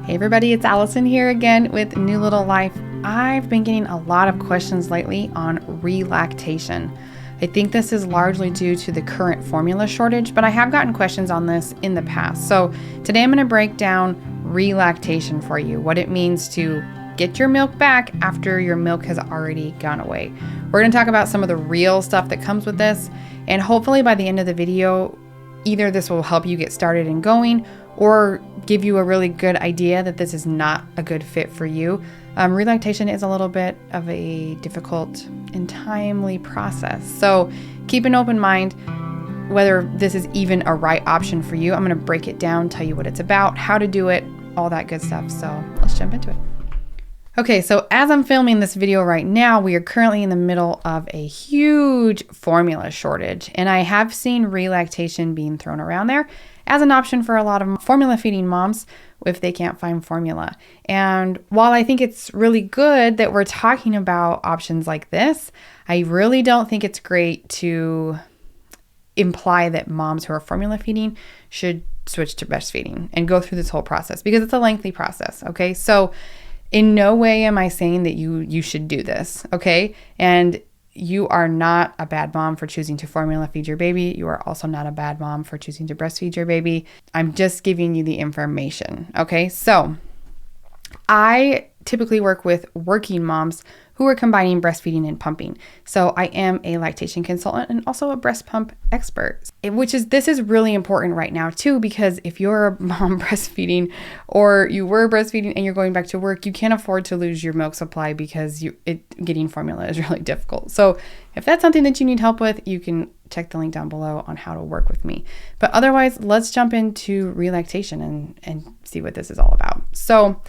Hey everybody, it's Allison here again with New Little Life. I've been getting a lot of questions lately on relactation. I think this is largely due to the current formula shortage, but I have gotten questions on this in the past. So today I'm going to break down relactation for you, what it means to get your milk back after your milk has already gone away. We're going to talk about some of the real stuff that comes with this, and hopefully by the end of the video, either this will help you get started and going or give you a really good idea that this is not a good fit for you. Relactation is a little bit of a difficult and timely process. So keep an open mind whether this is even a right option for you. I'm going to break it down, tell you what it's about, how to do it, all that good stuff. So let's jump into it. Okay, so as I'm filming this video right now, we are currently in the middle of a huge formula shortage, and I have seen relactation being thrown around there as an option for a lot of formula feeding moms if they can't find formula. And while I think it's really good that we're talking about options like this, I really don't think it's great to imply that moms who are formula feeding should switch to breastfeeding and go through this whole process because it's a lengthy process, okay? So in no way am I saying that you should do this, okay? And you are not a bad mom for choosing to formula feed your baby. You are also not a bad mom for choosing to breastfeed your baby. I'm just giving you the information, okay? So I typically work with working moms who are combining breastfeeding and pumping. So I am a lactation consultant and also a breast pump expert, this is really important right now too, because if you're a mom breastfeeding or you were breastfeeding and you're going back to work, you can't afford to lose your milk supply because getting formula is really difficult. So if that's something that you need help with, you can check the link down below on how to work with me. But otherwise, let's jump into relactation and see what this is all about. So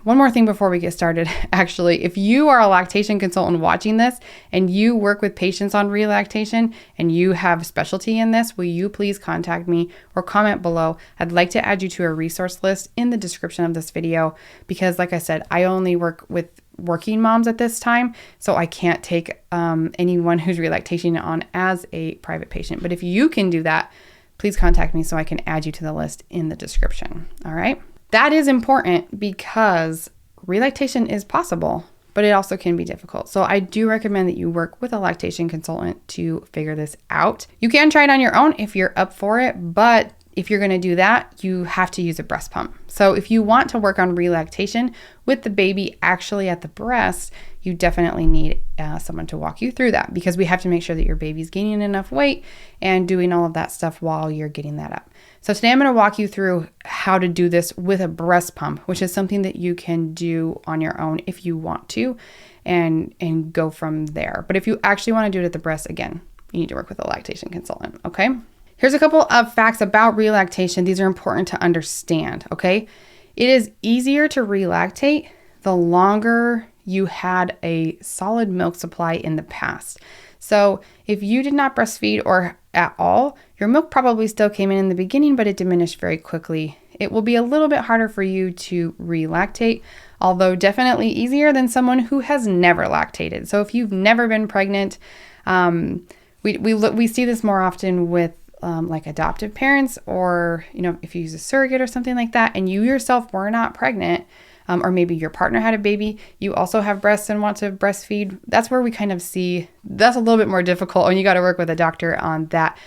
one more thing before we get started, actually, if you are a lactation consultant watching this and you work with patients on relactation and you have specialty in this, will you please contact me or comment below? I'd like to add you to a resource list in the description of this video because, like I said, I only work with working moms at this time, so I can't take anyone who's relactating on as a private patient. But if you can do that, please contact me so I can add you to the list in the description, all right? That is important because relactation is possible, but it also can be difficult. So I do recommend that you work with a lactation consultant to figure this out. You can try it on your own if you're up for it, but if you're going to do that, you have to use a breast pump. So if you want to work on relactation with the baby actually at the breast, you definitely need someone to walk you through that because we have to make sure that your baby's gaining enough weight and doing all of that stuff while you're getting that up. So today I'm going to walk you through how to do this with a breast pump, which is something that you can do on your own if you want to and go from there. But if you actually want to do it at the breast, again, you need to work with a lactation consultant, okay? Here's a couple of facts about relactation. These are important to understand, okay? It is easier to relactate the longer you had a solid milk supply in the past. So if you did not breastfeed or at all, your milk probably still came in the beginning, but it diminished very quickly. It will be a little bit harder for you to relactate, although definitely easier than someone who has never lactated. So if you've never been pregnant, we see this more often with like adoptive parents, or if you use a surrogate or something like that, and you yourself were not pregnant, or maybe your partner had a baby, you also have breasts and want to breastfeed. That's where we kind of see that's a little bit more difficult, and you got to work with a doctor on that.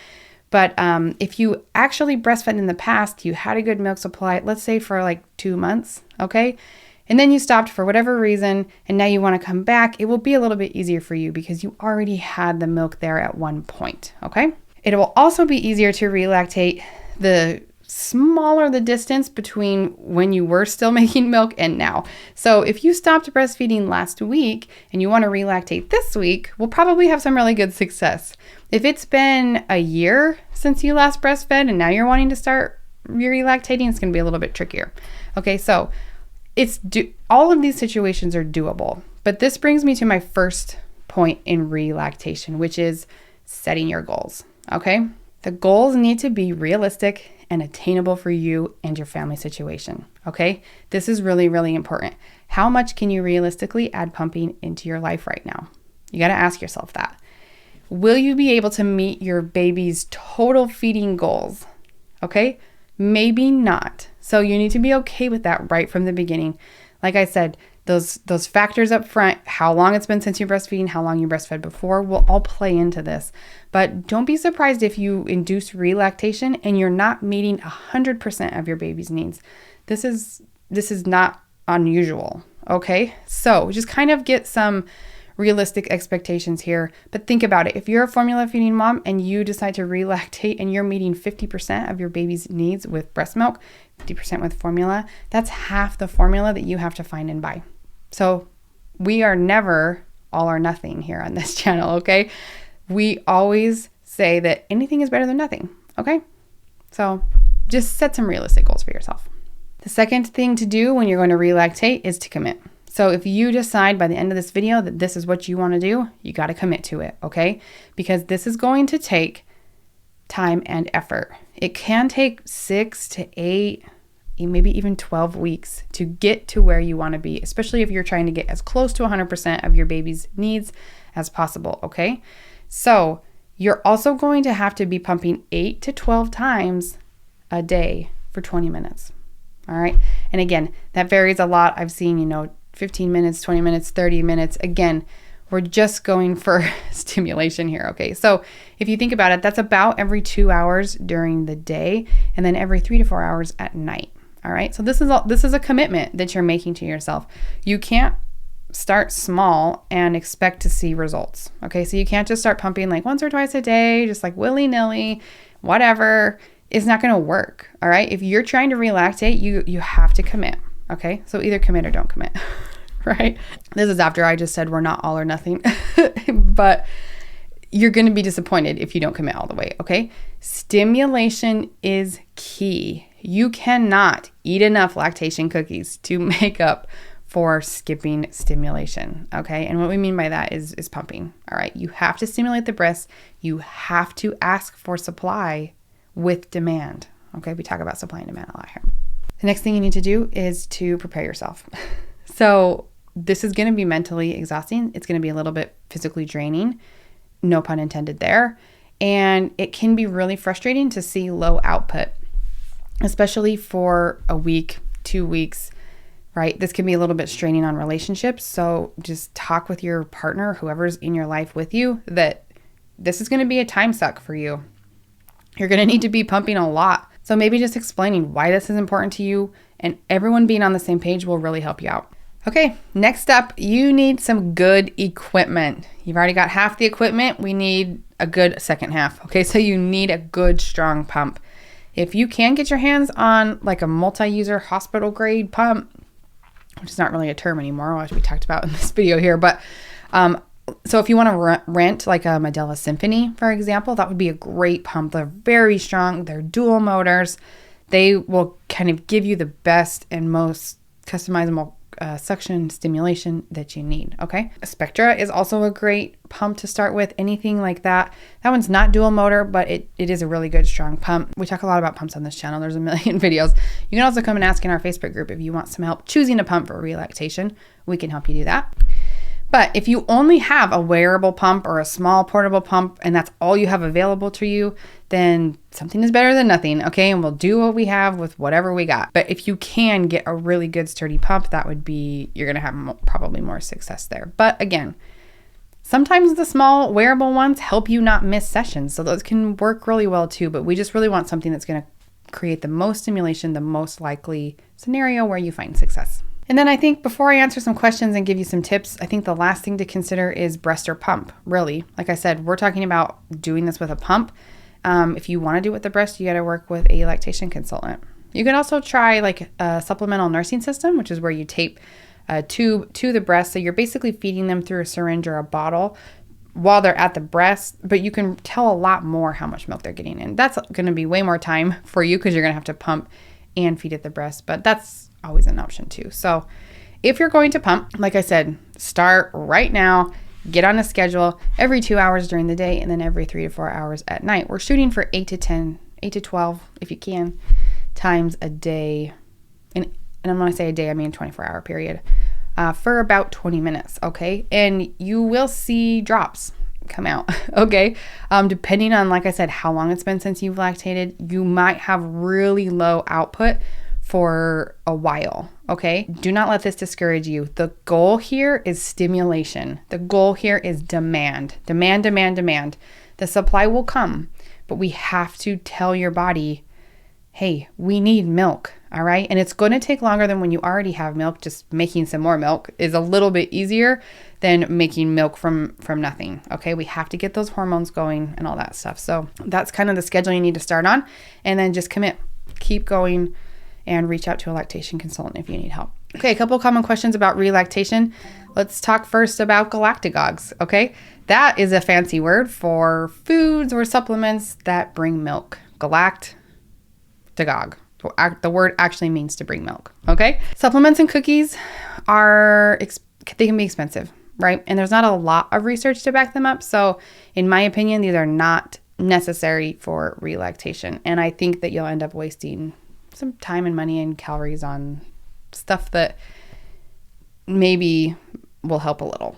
But if you actually breastfed in the past, you had a good milk supply, let's say for like 2 months, okay? And then you stopped for whatever reason, and now you want to come back, it will be a little bit easier for you because you already had the milk there at one point, okay? It will also be easier to relactate the smaller the distance between when you were still making milk and now. So if you stopped breastfeeding last week and you want to relactate this week, we'll probably have some really good success. If it's been a year since you last breastfed and now you're wanting to start relactating, it's going to be a little bit trickier. Okay, so all of these situations are doable. But this brings me to my first point in relactation, which is setting your goals. Okay? The goals need to be realistic and attainable for you and your family situation. Okay? This is really, really important. How much can you realistically add pumping into your life right now? You got to ask yourself that. Will you be able to meet your baby's total feeding goals? Okay? Maybe not. So you need to be okay with that right from the beginning. Like I said, those factors up front, how long it's been since you're breastfeeding, how long you breastfed before, will all play into this. But don't be surprised if you induce relactation and you're not meeting 100% of your baby's needs. This is not unusual, okay? So just kind of get some realistic expectations here. But think about it. If you're a formula feeding mom and you decide to relactate and you're meeting 50% of your baby's needs with breast milk, 50% with formula, that's half the formula that you have to find and buy. So we are never all or nothing here on this channel, okay? We always say that anything is better than nothing, okay? So just set some realistic goals for yourself. The second thing to do when you're going to relactate is to commit. So if you decide by the end of this video that this is what you want to do, you got to commit to it, okay? Because this is going to take time and effort. It can take 6 to 8, maybe even 12 weeks to get to where you want to be, especially if you're trying to get as close to 100% of your baby's needs as possible, okay? So you're also going to have to be pumping 8 to 12 times a day for 20 minutes, all right? And again, that varies a lot. I've seen, 15 minutes, 20 minutes, 30 minutes. Again, we're just going for stimulation here, okay? So if you think about it, that's about every 2 hours during the day and then every 3 to 4 hours at night, all right? So this is a commitment that you're making to yourself. You can't start small and expect to see results, okay? So you can't just start pumping like once or twice a day, just like willy-nilly, whatever. It's not gonna work, all right? If you're trying to relactate, you have to commit, okay? So either commit or don't commit, right? This is after I just said we're not all or nothing, but you're gonna be disappointed if you don't commit all the way, okay? Stimulation is key. You cannot eat enough lactation cookies to make up for skipping stimulation, okay? And what we mean by that is pumping, all right? You have to stimulate the breast. You have to ask for supply with demand, okay? We talk about supply and demand a lot here. The next thing you need to do is to prepare yourself. So this is gonna be mentally exhausting. It's gonna be a little bit physically draining, no pun intended there. And it can be really frustrating to see low output, especially for a week, 2 weeks, right? This can be a little bit straining on relationships. So just talk with your partner, whoever's in your life with you, that this is going to be a time suck for you. You're going to need to be pumping a lot. So maybe just explaining why this is important to you and everyone being on the same page will really help you out. Okay, next up, you need some good equipment. You've already got half the equipment. We need a good second half. Okay, so you need a good, strong pump. If you can get your hands on like a multi-user hospital grade pump, which is not really a term anymore, which we talked about in this video here, but so if you want to rent like a Medela Symphony, for example, that would be a great pump. They're very strong. They're dual motors. They will kind of give you the best and most customizable suction stimulation that you need, okay? Spectra is also a great pump to start with, anything like that. That one's not dual motor, but it is a really good, strong pump. We talk a lot about pumps on this channel. There's a million videos. You can also come and ask in our Facebook group if you want some help choosing a pump for relactation. We can help you do that. But if you only have a wearable pump or a small portable pump and that's all you have available to you, then something is better than nothing, okay? And we'll do what we have with whatever we got. But if you can get a really good sturdy pump, that would be, you're gonna have probably more success there. But again, sometimes the small wearable ones help you not miss sessions. So those can work really well too, but we just really want something that's gonna create the most stimulation, the most likely scenario where you find success. And then I think before I answer some questions and give you some tips, I think the last thing to consider is breast or pump, really. Like I said, we're talking about doing this with a pump. If you want to do it with the breast, you got to work with a lactation consultant. You can also try like a supplemental nursing system, which is where you tape a tube to the breast. So you're basically feeding them through a syringe or a bottle while they're at the breast, but you can tell a lot more how much milk they're getting. And that's going to be way more time for you because you're going to have to pump and feed at the breast, but that's always an option too. So if you're going to pump, like I said, start right now, get on a schedule every 2 hours during the day and then every 3 to 4 hours at night. We're shooting for 8 to 12, if you can, times a day. And I'm going to say a day, I mean 24-hour period, for about 20 minutes, okay? And you will see drops come out, okay? Depending on, like I said, how long it's been since you've lactated, you might have really low output for a while, okay? Do not let this discourage you. The goal here is stimulation. The goal here is demand. Demand, demand, demand. The supply will come, but we have to tell your body, hey, we need milk, all right? And it's going to take longer than when you already have milk. Just making some more milk is a little bit easier than making milk from nothing, okay? We have to get those hormones going and all that stuff. So that's kind of the schedule you need to start on, and then just commit. Keep going and reach out to a lactation consultant if you need help. Okay, a couple common questions about relactation. Let's talk first about Glactagogues, okay? That is a fancy word for foods or supplements that bring milk. Glactagogue. The word actually means to bring milk, okay? Supplements and cookies they can be expensive, right? And there's not a lot of research to back them up. So in my opinion, these are not necessary for relactation. And I think that you'll end up wasting some time and money and calories on stuff that maybe will help a little.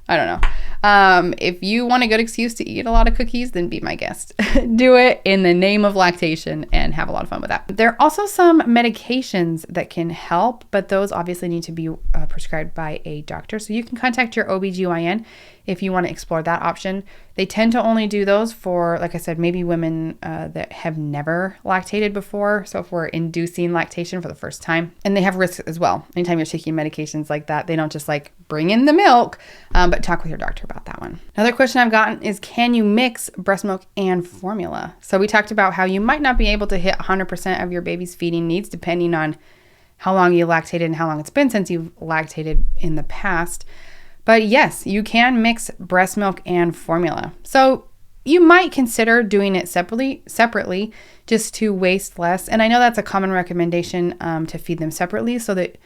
I don't know. If you want a good excuse to eat a lot of cookies, then be my guest. Do it in the name of lactation and have a lot of fun with that. There are also some medications that can help, but those obviously need to be prescribed by a doctor. So you can contact your OBGYN if you want to explore that option. They tend to only do those for, like I said, maybe women that have never lactated before. So if we're inducing lactation for the first time, and they have risks as well. Anytime you're taking medications like that, they don't just like bring in the milk, but talk with your doctor about that one. Another question I've gotten is, can you mix breast milk and formula? So we talked about how you might not be able to hit 100% of your baby's feeding needs depending on how long you lactated and how long it's been since you've lactated in the past. But yes, you can mix breast milk and formula. So you might consider doing it separately just to waste less. And I know that's a common recommendation to feed them separately so that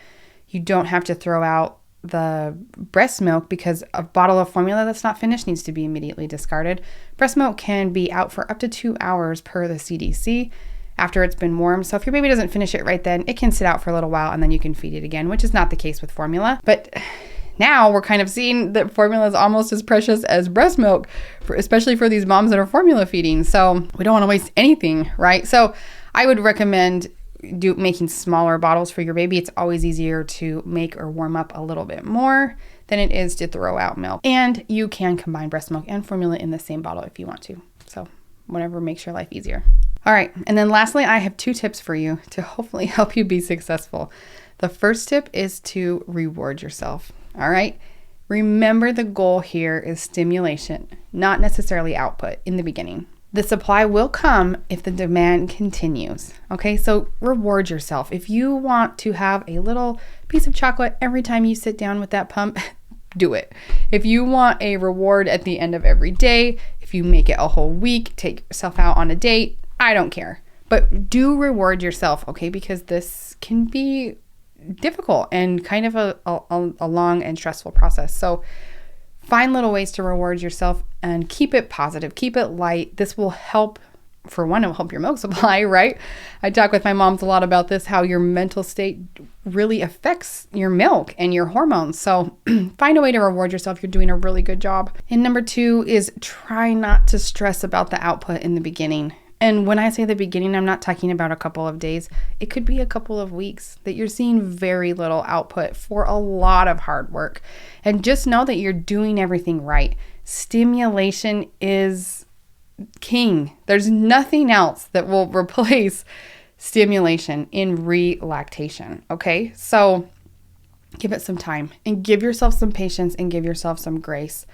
you don't have to throw out the breast milk, because a bottle of formula that's not finished needs to be immediately discarded. Breast milk can be out for up to 2 hours per the CDC after it's been warmed. So if your baby doesn't finish it right then, it can sit out for a little while and then you can feed it again, which is not the case with formula. But now we're kind of seeing that formula is almost as precious as breast milk, especially for these moms that are formula feeding. So we don't want to waste anything, right? So I would recommend making smaller bottles for your baby. It's always easier to make or warm up a little bit more than it is to throw out milk. And you can combine breast milk and formula in the same bottle if you want to. So whatever makes your life easier. All right. And then lastly, I have 2 tips for you to hopefully help you be successful. The first tip is to reward yourself. All right. Remember, the goal here is stimulation, not necessarily output in the beginning. The supply will come if the demand continues. Okay, so reward yourself. If you want to have a little piece of chocolate every time you sit down with that pump, do it. If you want a reward at the end of every day, if you make it a whole week, take yourself out on a date, I don't care. But do reward yourself, okay? Because this can be difficult and kind of a long and stressful process. So find little ways to reward yourself and keep it positive, keep it light. This will help, for one, it will help your milk supply, right? I talk with my moms a lot about this, how your mental state really affects your milk and your hormones. So find a way to reward yourself. You're doing a really good job. And number 2 is try not to stress about the output in the beginning. And when I say the beginning, I'm not talking about a couple of days. It could be a couple of weeks that you're seeing very little output for a lot of hard work. And just know that you're doing everything right. Stimulation is king. There's nothing else that will replace stimulation in relactation, okay? So give it some time and give yourself some patience and give yourself some grace.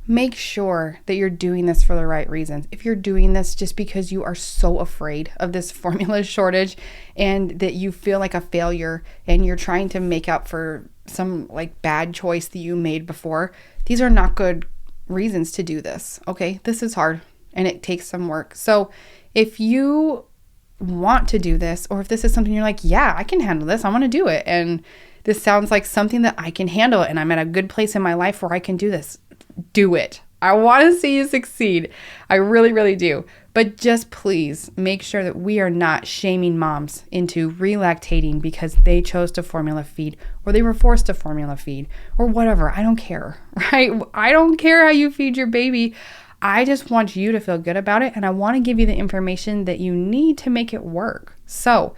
Make sure that you're doing this for the right reasons. If you're doing this just because you are so afraid of this formula shortage and that you feel like a failure and you're trying to make up for some like bad choice that you made before, these are not good reasons to do this. Okay, this is hard and it takes some work. So if you want to do this, or if this is something you're like, yeah, I can handle this, I want to do it, and this sounds like something that I can handle and I'm at a good place in my life where I can do this, do it. I want to see you succeed. I really, really do. But just please make sure that we are not shaming moms into relactating because they chose to formula feed or they were forced to formula feed or whatever. I don't care, right? I don't care how you feed your baby. I just want you to feel good about it. And I want to give you the information that you need to make it work. So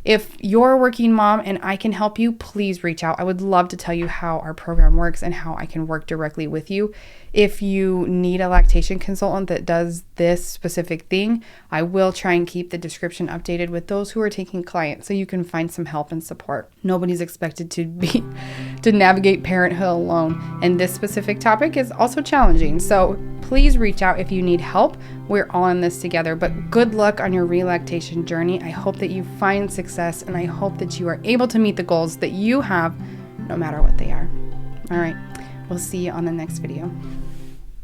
If you're a working mom and I can help you, please reach out. I would love to tell you how our program works and how I can work directly with you. If you need a lactation consultant that does this specific thing, I will try and keep the description updated with those who are taking clients so you can find some help and support. Nobody's expected to navigate parenthood alone, and this specific topic is also challenging. So please reach out if you need help. We're all in this together, but good luck on your relactation journey. I hope that you find success, and I hope that you are able to meet the goals that you have, no matter what they are. All right, we'll see you on the next video.